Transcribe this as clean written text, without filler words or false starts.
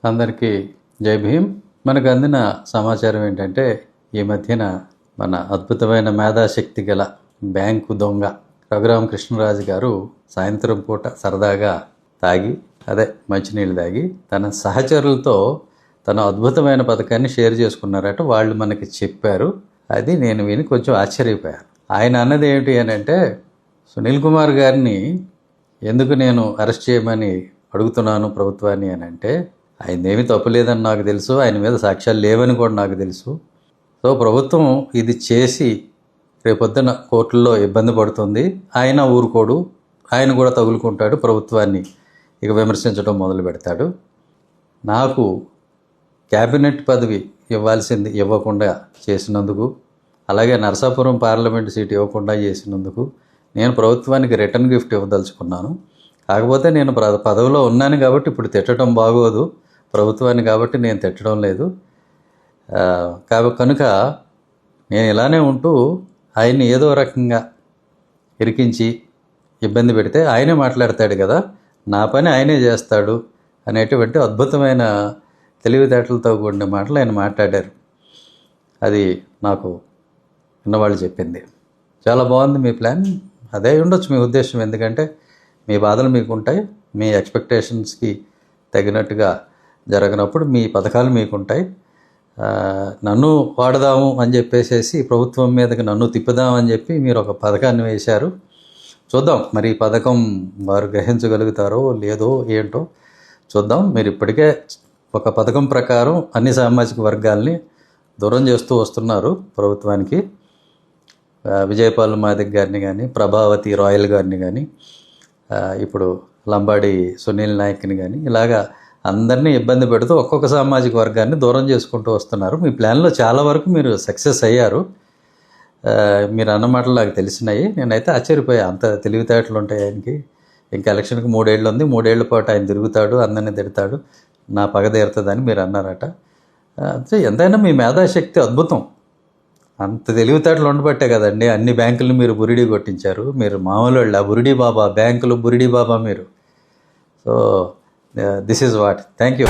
అందరికీ జై భీమ్. మనకు అందిన సమాచారం ఏంటంటే ఈ మధ్యన మన అద్భుతమైన మేధాశక్తి గల బ్యాంకు దొంగ రఘురామకృష్ణరాజు గారు సాయంత్రం పూట సరదాగా మంచినీళ్ళు తాగి తన సహచరులతో తన అద్భుతమైన పథకాన్ని షేర్ చేసుకున్నారట. వాళ్ళు మనకి చెప్పారు. అది నేను విని కొంచెం ఆశ్చర్యపోయాను. ఆయన అన్నది ఏమిటి అని అంటే, సునీల్ కుమార్ గారిని ఎందుకు నేను అరెస్ట్ చేయమని అడుగుతున్నాను ప్రభుత్వాన్ని అని అంటే, ఆయనదేమీ తప్పులేదని నాకు తెలుసు, ఆయన మీద సాక్ష్యాలు లేవని కూడా నాకు తెలుసు. సో ప్రభుత్వం ఇది చేసి రేపొద్దున కోర్టుల్లో ఇబ్బంది పడుతుంది, ఆయన ఊరుకోడు, ఆయన కూడా తగులుకుంటాడు, ప్రభుత్వాన్ని ఇక విమర్శించడం మొదలు పెడతాడు. నాకు క్యాబినెట్ పదవి ఇవ్వాల్సింది ఇవ్వకుండా చేసినందుకు, అలాగే నరసాపురం పార్లమెంటు సీట్ ఇవ్వకుండా చేసినందుకు నేను ప్రభుత్వానికి రిటర్న్ గిఫ్ట్ ఇవ్వదలుచుకున్నాను. కాకపోతే నేను పదవిలో ఉన్నాను కాబట్టి ఇప్పుడు తిట్టడం బాగోదు, ప్రభుత్వాన్ని కాబట్టి నేను తిట్టడం లేదు. కనుక నేను ఇలానే ఉంటూ ఆయన్ని ఏదో రకంగా ఇరికించి ఇబ్బంది పెడితే ఆయనే మాట్లాడతాడు కదా, నా పని ఆయనే చేస్తాడు అనేటువంటి అద్భుతమైన తెలివితేటలతో కూడిన మాటలు ఆయన మాట్లాడారు. అది నాకు విన్నవాళ్ళు చెప్పింది. చాలా బాగుంది మీ ప్లాన్. అదే ఉండొచ్చు మీ ఉద్దేశం, ఎందుకంటే మీ బాధలు మీకు ఉంటాయి, మీ ఎక్స్పెక్టేషన్స్కి తగినట్టుగా జరగనప్పుడు మీ పథకాలు మీకుంటాయి. నన్ను వాడదాము అని చెప్పేసి ప్రభుత్వం మీదకి నన్ను తిప్పుదామని చెప్పి మీరు ఒక పథకాన్ని వేశారు. చూద్దాం మరి ఈ పథకం వారు గ్రహించగలుగుతారో లేదో ఏంటో చూద్దాం. మీరు ఇప్పటికే ఒక పథకం ప్రకారం అన్ని సామాజిక వర్గాల్ని దూరం చేస్తూ వస్తున్నారు ప్రభుత్వానికి. విజయపాల్ మాదిక్ గారిని కానీ, ప్రభావతి రాయల్ గారిని కానీ, ఇప్పుడు లంబాడి సునీల్ నాయక్ని కానీ, ఇలాగా అందరినీ ఇబ్బంది పెడుతూ ఒక్కొక్క సామాజిక వర్గాన్ని దూరం చేసుకుంటూ వస్తున్నారు. మీ ప్లాన్లో చాలా వరకు మీరు సక్సెస్ అయ్యారు. మీరు అన్న మాటలు నాకు తెలిసినాయి. నేనైతే ఆశ్చర్యపోయా, అంత తెలివితేటలు ఉంటాయి ఆయనకి. ఇంకా ఎలక్షన్కి 3 ఏళ్ళు ఉంది, 3 ఏళ్ల పాటు ఆయన తిరుగుతాడు, అందరినీ తిడతాడు, నా పగ తీరుతుందని మీరు అన్నారట. ఎంతైనా మీ మేధాశక్తి అద్భుతం. అంత తెలివితేటలు ఉండబట్టే కదండి అన్ని బ్యాంకులను మీరు బురిడీ కొట్టించారు. మీరు మామూలు వాళ్ళు, ఆ బురిడీ బాబా, బ్యాంకులు బురిడీ బాబా మీరు. So this is what. Thank you.